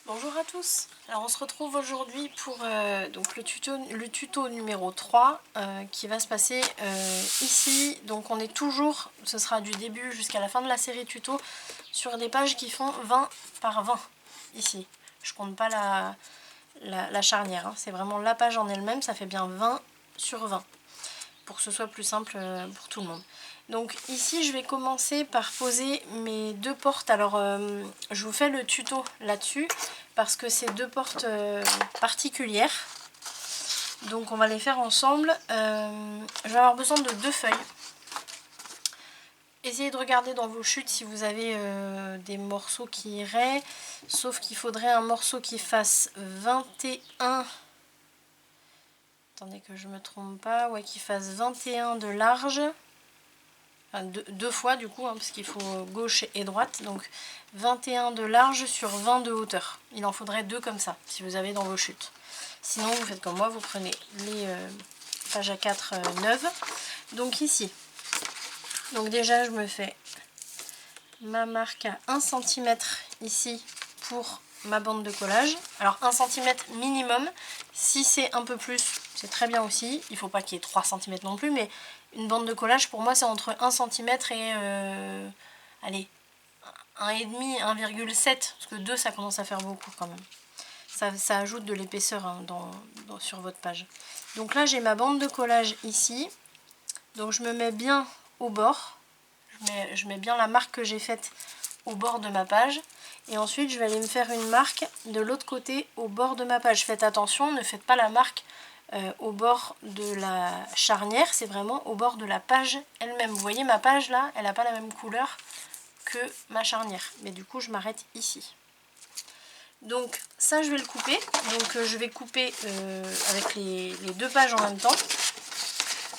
Bonjour à tous. Alors on se retrouve aujourd'hui pour donc le tuto numéro 3 qui va se passer ici. Donc on est toujours, ce sera du début jusqu'à la fin de la série tuto, sur des pages qui font 20 par 20 ici. Je compte pas la charnière, hein. C'est vraiment la page en elle-même, ça fait bien 20 sur 20 pour que ce soit plus simple pour tout le monde. Donc ici je vais commencer par poser mes deux portes. Alors je vous fais le tuto là-dessus parce que c'est deux portes particulières. Donc on va les faire ensemble. Je vais avoir besoin de deux feuilles. Essayez de regarder dans vos chutes si vous avez des morceaux qui iraient. Sauf qu'il faudrait un morceau qui fasse 21... Attendez que je me trompe pas. Ouais, qui fasse 21 de large. Enfin, deux fois du coup, hein, parce qu'il faut gauche et droite. Donc 21 de large sur 20 de hauteur. Il en faudrait deux comme ça, si vous avez dans vos chutes. Sinon, vous faites comme moi, vous prenez les pages A4 neuves. Donc ici, donc déjà je me fais ma marque à 1 cm ici pour ma bande de collage. Alors 1 cm minimum, si c'est un peu plus, c'est très bien aussi. Il ne faut pas qu'il y ait 3 cm non plus, mais une bande de collage pour moi c'est entre 1 cm et allez, 1,5, 1,7, parce que 2 ça commence à faire beaucoup quand même. Ça ajoute de l'épaisseur hein, sur votre page. Donc là j'ai ma bande de collage ici, donc je me mets bien au bord. Je mets bien la marque que j'ai faite au bord de ma page. Et ensuite, je vais aller me faire une marque de l'autre côté au bord de ma page. Faites attention, ne faites pas la marque au bord de la charnière. C'est vraiment au bord de la page elle-même. Vous voyez, ma page là, elle n'a pas la même couleur que ma charnière. Mais du coup, je m'arrête ici. Donc ça, je vais le couper. Donc je vais couper avec les deux pages en même temps.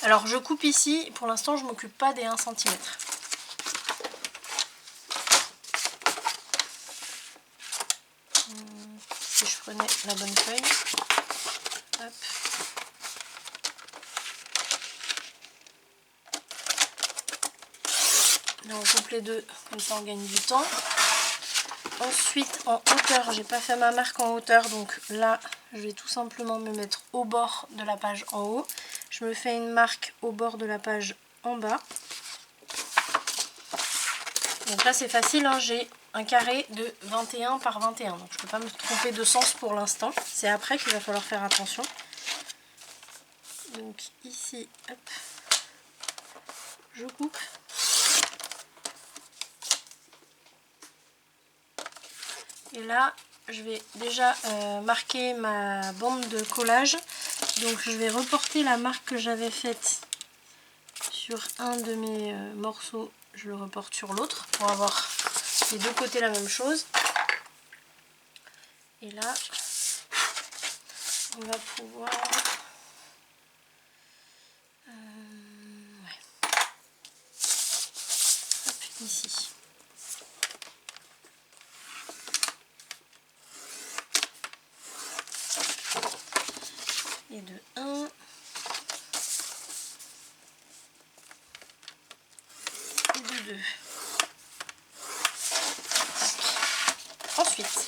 Alors, je coupe ici. Pour l'instant, je ne m'occupe pas des 1 cm. Si je prenais la bonne feuille, hop. Là on coupe les deux, comme ça on gagne du temps. Ensuite en hauteur, j'ai pas fait ma marque en hauteur, donc là je vais tout simplement me mettre au bord de la page en haut. Je me fais une marque au bord de la page en bas. Donc là c'est facile, hein, j'ai un carré de 21 par 21, donc je ne peux pas me tromper de sens pour l'instant. C'est après qu'il va falloir faire attention. Donc ici, hop, je coupe. Et là, je vais déjà marquer ma bande de collage. Donc je vais reporter la marque que j'avais faite sur un de mes morceaux. Je le reporte sur l'autre pour avoir les deux côtés la même chose. Et là, on va pouvoir... ouais. Hop, ici. Et de 1. Et de 2. Ensuite,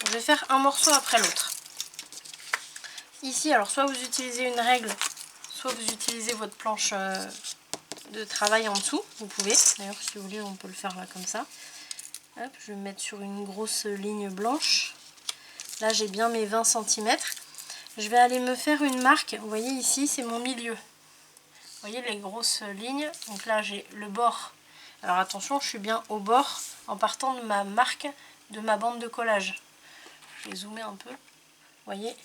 je vais faire un morceau après l'autre. Ici, alors soit vous utilisez une règle, soit vous utilisez votre planche de travail en dessous. Vous pouvez, d'ailleurs si vous voulez on peut le faire là comme ça. Hop, je vais me mettre sur une grosse ligne blanche. Là j'ai bien mes 20 cm. Je vais aller me faire une marque. Vous voyez ici c'est mon milieu. Vous voyez les grosses lignes. Donc là j'ai le bord. Alors attention, je suis bien au bord en partant de ma marque de ma bande de collage. Je vais zoomer un peu. Vous voyez,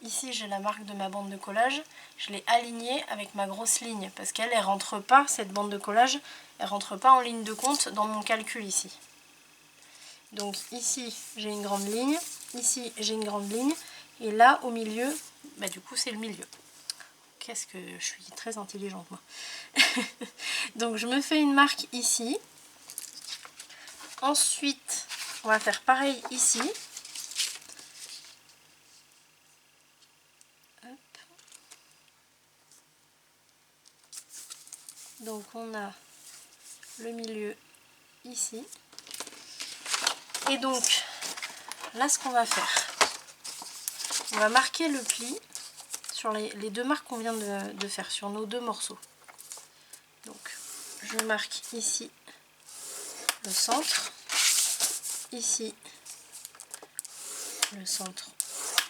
ici j'ai la marque de ma bande de collage. Je l'ai alignée avec ma grosse ligne parce qu'elle ne rentre pas, cette bande de collage, elle rentre pas en ligne de compte dans mon calcul ici. Donc ici j'ai une grande ligne, ici j'ai une grande ligne, et là au milieu, bah, du coup c'est le milieu. Qu'est-ce que je suis très intelligente moi. Donc je me fais une marque ici. Ensuite on va faire pareil ici. Hop. Donc on a le milieu ici. Et donc là ce qu'on va faire, on va marquer le pli sur les deux marques qu'on vient de faire, sur nos deux morceaux. Donc je marque ici le centre, ici le centre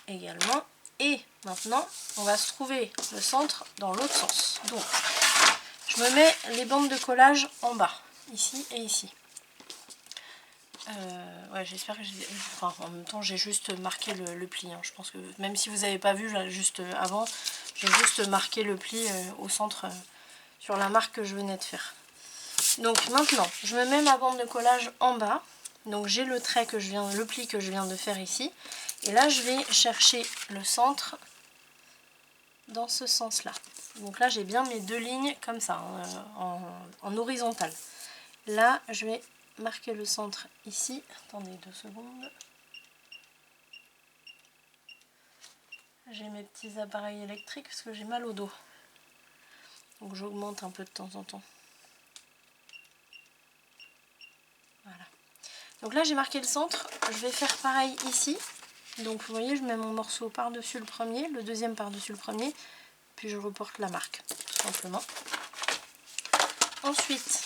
également, et maintenant on va se trouver le centre dans l'autre sens. Donc je me mets les bandes de collage en bas, ici et ici. Ouais, j'espère que j'ai... Enfin, en même temps, j'ai juste marqué le pli. Hein. Je pense que même si vous n'avez pas vu là, juste avant, j'ai juste marqué le pli au centre sur la marque que je venais de faire. Donc maintenant, je me mets ma bande de collage en bas. Donc j'ai le trait que je viens, le pli que je viens de faire ici. Et là, je vais chercher le centre dans ce sens-là. Donc là, j'ai bien mes deux lignes comme ça, en horizontal. Là, je vais marquer le centre ici. Attendez 2 secondes. J'ai mes petits appareils électriques parce que j'ai mal au dos. Donc j'augmente un peu de temps en temps. Voilà. Donc là j'ai marqué le centre. Je vais faire pareil ici. Donc vous voyez, je mets mon morceau par-dessus le premier, le deuxième par-dessus le premier. Puis je reporte la marque, tout simplement. Ensuite,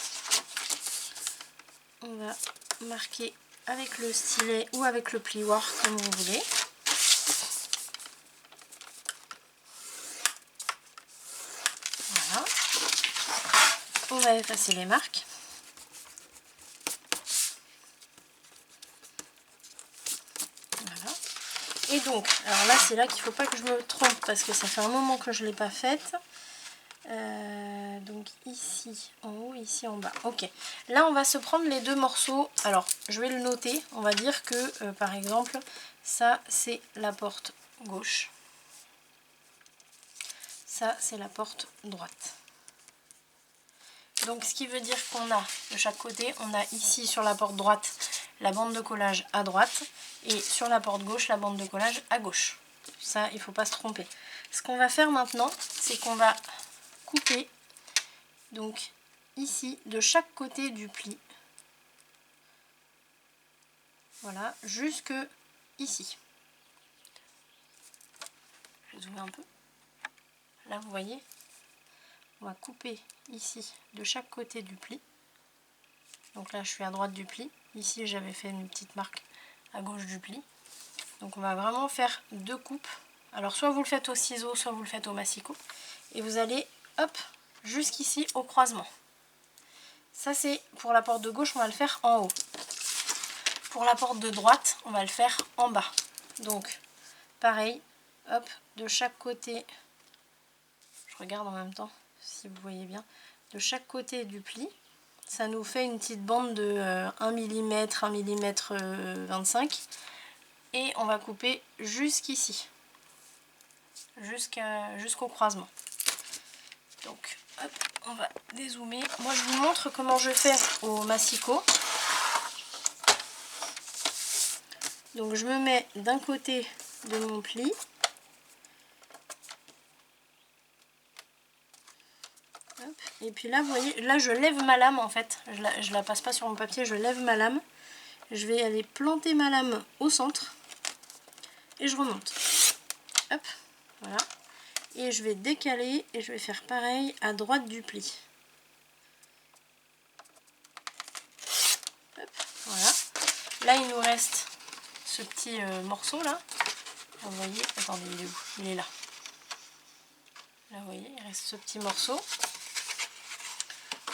on va marquer avec le stylet ou avec le plioir comme vous voulez. Voilà. On va effacer les marques. Voilà. Et donc, alors là c'est là qu'il ne faut pas que je me trompe parce que ça fait un moment que je ne l'ai pas faite. Donc ici en haut, ici en bas. Ok, là on va se prendre les deux morceaux. Alors je vais le noter, on va dire que par exemple ça c'est la porte gauche, ça c'est la porte droite. Donc ce qui veut dire qu'on a de chaque côté, on a ici sur la porte droite la bande de collage à droite et sur la porte gauche la bande de collage à gauche. Ça il ne faut pas se tromper. Ce qu'on va faire maintenant, c'est qu'on va couper donc ici de chaque côté du pli, voilà, jusque ici. Je vais zoomer un peu. Là vous voyez, on va couper ici de chaque côté du pli. Donc là je suis à droite du pli, ici j'avais fait une petite marque à gauche du pli. Donc on va vraiment faire deux coupes. Alors soit vous le faites au ciseau, soit vous le faites au massicot, et vous allez hop jusqu'ici au croisement. Ça c'est pour la porte de gauche, on va le faire en haut. Pour la porte de droite, on va le faire en bas. Donc pareil, hop, de chaque côté, je regarde en même temps si vous voyez bien, de chaque côté du pli, ça nous fait une petite bande de 1 mm, 1 mm 25, et on va couper jusqu'ici, jusqu'au croisement. Donc hop, on va dézoomer. Moi je vous montre comment je fais au massicot. Donc je me mets d'un côté de mon pli. Hop, et puis là, vous voyez, là je lève ma lame en fait. Je la passe pas sur mon papier, je lève ma lame. Je vais aller planter ma lame au centre. Et je remonte. Hop, voilà. Et je vais décaler et je vais faire pareil à droite du pli. Hop, voilà. Là il nous reste ce petit morceau là. Vous voyez, attendez, il est où? Il est là. Là vous voyez, il reste ce petit morceau.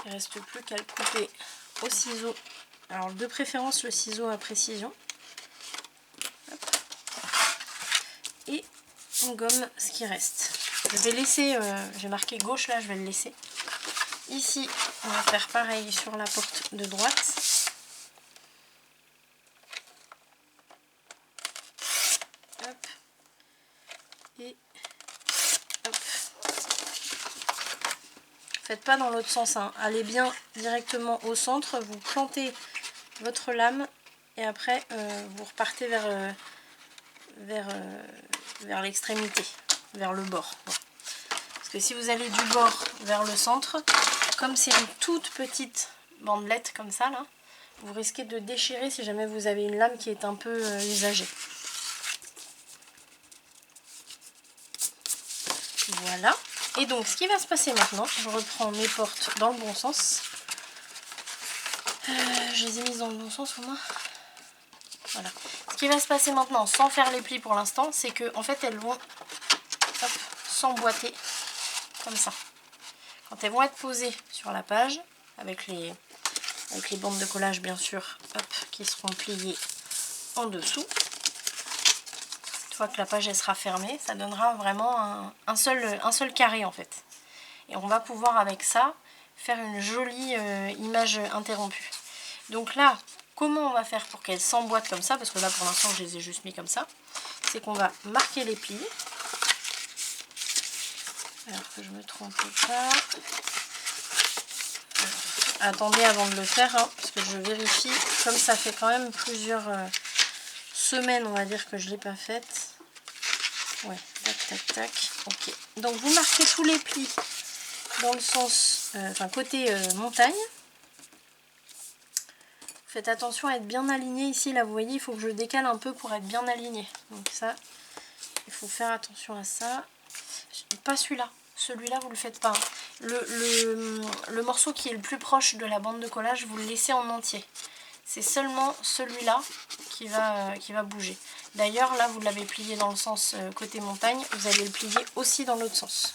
Il ne reste plus qu'à le couper au ciseau. Alors de préférence le ciseau à précision. Hop. Et on gomme ce qui reste. Je vais laisser, j'ai marqué gauche là, je vais le laisser. Ici, on va faire pareil sur la porte de droite. Hop. Et hop. Faites pas dans l'autre sens, hein. Allez bien directement au centre, vous plantez votre lame et après vous repartez vers l'extrémité, vers le bord. Bon. Parce que si vous allez du bord vers le centre, comme c'est une toute petite bandelette comme ça là, vous risquez de déchirer si jamais vous avez une lame qui est un peu usagée. Voilà. Et donc ce qui va se passer maintenant, je reprends mes portes dans le bon sens. Je les ai mises dans le bon sens au moins. Voilà. Ce qui va se passer maintenant, sans faire les plis pour l'instant, c'est que en fait elles vont s'emboîter comme ça. Quand elles vont être posées sur la page, avec les bandes de collage bien sûr, hop, qui seront pliées en dessous. Une fois que la page elle sera fermée, ça donnera vraiment un seul carré en fait. Et on va pouvoir avec ça faire une jolie image interrompue. Donc là, comment on va faire pour qu'elles s'emboîtent comme ça, parce que là pour l'instant je les ai juste mis comme ça, c'est qu'on va marquer les plis. Alors que je me trompe pas. Attendez avant de le faire, hein, parce que je vérifie, comme ça fait quand même plusieurs semaines, on va dire, que je ne l'ai pas faite. Ouais, tac, tac, tac. Ok. Donc vous marquez tous les plis dans le sens, côté montagne. Faites attention à être bien aligné ici, là vous voyez, il faut que je décale un peu pour être bien aligné. Donc ça, il faut faire attention à ça. Pas celui-là. Celui-là, vous ne le faites pas. Le morceau qui est le plus proche de la bande de collage, vous le laissez en entier. C'est seulement celui-là qui va bouger. D'ailleurs, là, vous l'avez plié dans le sens côté montagne. Vous allez le plier aussi dans l'autre sens.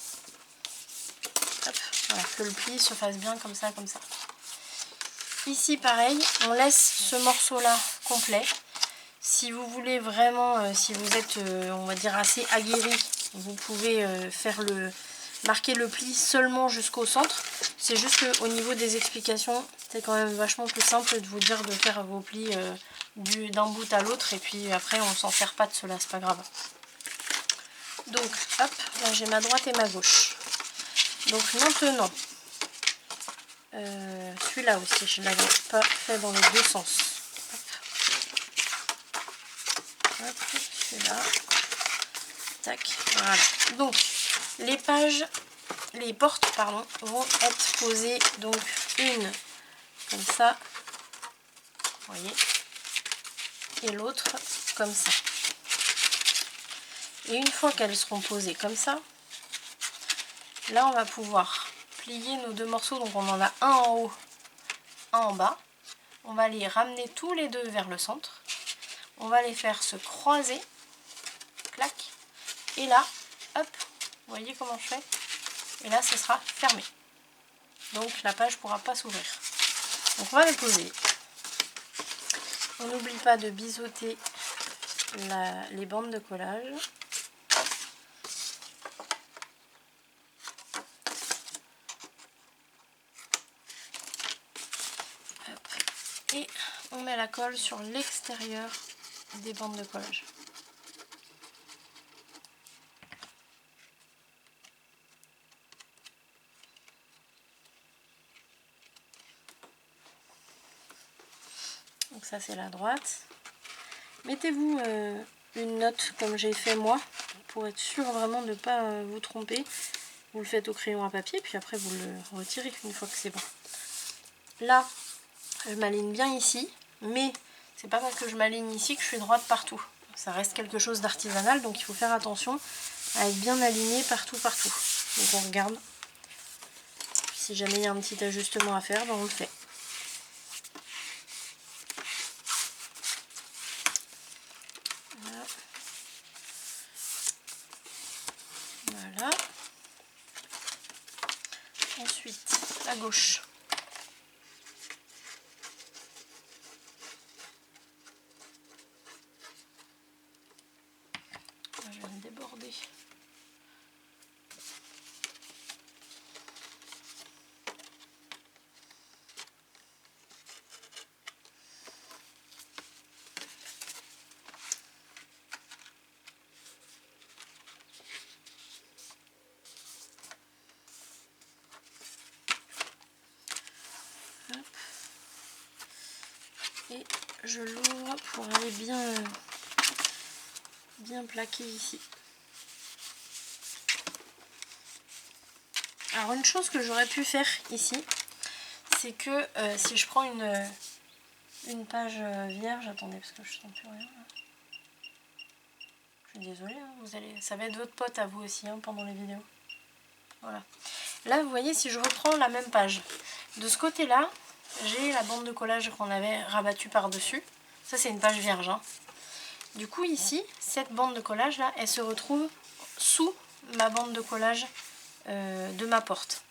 Hop, voilà, que le pli se fasse bien comme ça, comme ça. Ici, pareil, on laisse ce morceau-là complet. Si vous voulez vraiment, si vous êtes, on va dire, assez aguerri, vous pouvez marquer le pli seulement jusqu'au centre. C'est juste qu'au niveau des explications, c'est quand même vachement plus simple de vous dire de faire vos plis d'un bout à l'autre. Et puis après, on s'en sert pas de cela, c'est pas grave. Donc, hop, là j'ai ma droite et ma gauche. Donc maintenant, celui-là aussi, je ne l'avais pas fait dans les deux sens. Hop, celui-là. Tac, voilà. Donc, les portes, pardon, vont être posées, donc une comme ça, vous voyez, et l'autre comme ça. Et une fois qu'elles seront posées comme ça, là on va pouvoir plier nos deux morceaux, donc on en a un en haut, un en bas. On va les ramener tous les deux vers le centre. On va les faire se croiser, clac, et là, hop, vous voyez comment je fais? Et là, ce sera fermé. Donc la page ne pourra pas s'ouvrir. Donc on va les poser. On n'oublie pas de biseauter les bandes de collage. Hop. Et on met la colle sur l'extérieur des bandes de collage. Donc ça c'est la droite. Mettez-vous une note comme j'ai fait moi, pour être sûr vraiment de ne pas vous tromper. Vous le faites au crayon à papier, puis après vous le retirez une fois que c'est bon. Là, je m'aligne bien ici, mais c'est pas parce que je m'aligne ici que je suis droite partout. Ça reste quelque chose d'artisanal, donc il faut faire attention à être bien aligné partout, partout. Donc on regarde. Si jamais il y a un petit ajustement à faire, ben on le fait. Voilà. Ensuite, la gauche. Je vais me déborder. Et je l'ouvre pour aller bien plaquer ici. Alors une chose que j'aurais pu faire ici, c'est que si je prends une page vierge. Attendez, parce que je sens plus rien là. Je suis désolée, hein, ça va être votre pote à vous aussi hein, pendant les vidéos. Voilà. Là, vous voyez, si je reprends la même page, de ce côté-là, j'ai la bande de collage qu'on avait rabattue par-dessus. Ça, c'est une page vierge. Hein. Du coup, ici, cette bande de collage là, elle se retrouve sous ma bande de collage de ma porte.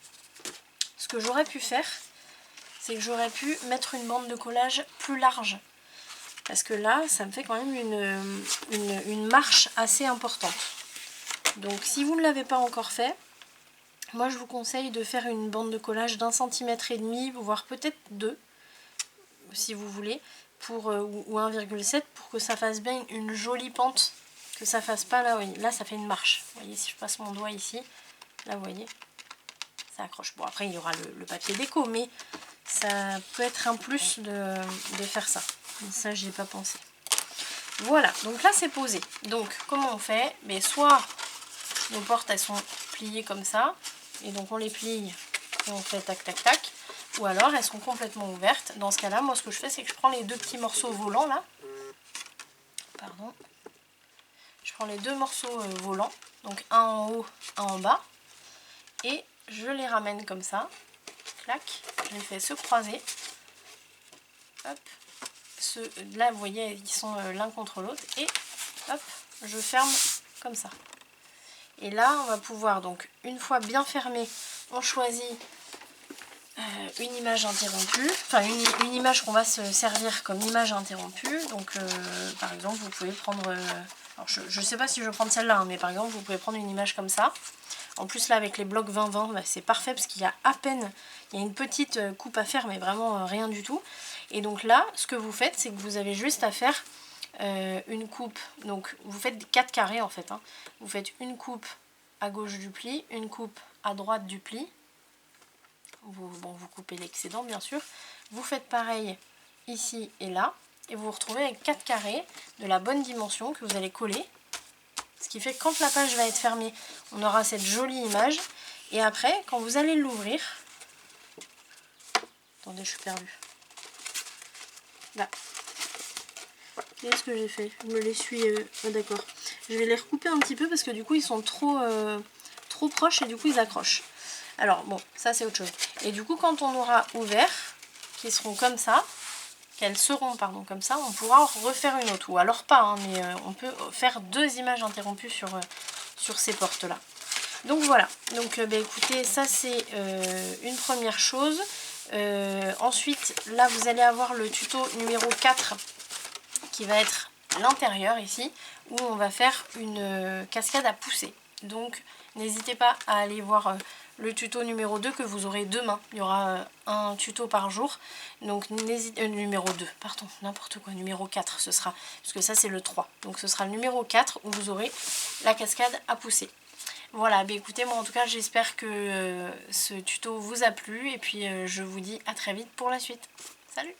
Ce que j'aurais pu faire, c'est que j'aurais pu mettre une bande de collage plus large. Parce que là, ça me fait quand même une marche assez importante. Donc si vous ne l'avez pas encore fait, moi je vous conseille de faire une bande de collage d'1,5 cm, voire peut-être 2, si vous voulez, ou 1,7 pour que ça fasse bien une jolie pente, que ça fasse pas là, oui, là ça fait une marche. Vous voyez, si je passe mon doigt ici, là vous voyez, ça accroche. Bon après il y aura le papier déco, mais ça peut être un plus de faire ça. Ça j'y ai pas pensé. Voilà, donc là c'est posé. Donc comment on fait? Mais soit nos portes elles sont pliées comme ça, et donc on les plie et on fait tac tac tac, ou alors elles sont complètement ouvertes. Dans ce cas là, moi ce que je fais c'est que je prends les deux petits morceaux volants là, pardon, je prends les deux morceaux volants, donc un en haut, un en bas, et je les ramène comme ça, clac, je les fais se croiser, hop, là vous voyez ils sont l'un contre l'autre, et hop, je ferme comme ça. Et là on va pouvoir, donc une fois bien fermé, on choisit une image interrompue, enfin une image qu'on va se servir comme image interrompue. Donc par exemple vous pouvez prendre, alors je sais pas si je vais prendre celle-là, hein, mais par exemple vous pouvez prendre une image comme ça. En plus là avec les blocs 20-20 bah, c'est parfait parce qu'il y a à peine, il y a une petite coupe à faire mais vraiment rien du tout. Et donc là ce que vous faites c'est que vous avez juste à faire une coupe, donc vous faites 4 carrés en fait, hein. Vous faites une coupe à gauche du pli, une coupe à droite du pli. Vous coupez l'excédent bien sûr, vous faites pareil ici et là, et vous vous retrouvez avec 4 carrés de la bonne dimension que vous allez coller, ce qui fait que quand la page va être fermée, on aura cette jolie image, et après quand vous allez l'ouvrir, attendez je suis perdue, là, qu'est-ce que j'ai fait? Je me les suis, oh, d'accord, je vais les recouper un petit peu parce que du coup ils sont trop proches et du coup ils accrochent. Alors bon, ça c'est autre chose. Et du coup quand on aura ouvert, qui seront comme ça, qu'elles seront pardon comme ça, on pourra refaire une autre. Ou alors pas, hein, mais on peut faire 2 images interrompues sur ces portes là. Donc voilà, donc bah, écoutez, ça c'est une première chose. Ensuite, là vous allez avoir le tuto numéro 4 qui va être l'intérieur ici, où on va faire une cascade à pousser. Donc n'hésitez pas à aller voir le tuto numéro 2 que vous aurez demain. Il y aura un tuto par jour. Donc n'hésitez numéro 2, pardon, n'importe quoi, numéro 4 ce sera, parce que ça c'est le 3. Donc ce sera le numéro 4 où vous aurez la cascade à pousser. Voilà, bah écoutez, moi en tout cas j'espère que ce tuto vous a plu, et puis je vous dis à très vite pour la suite. Salut!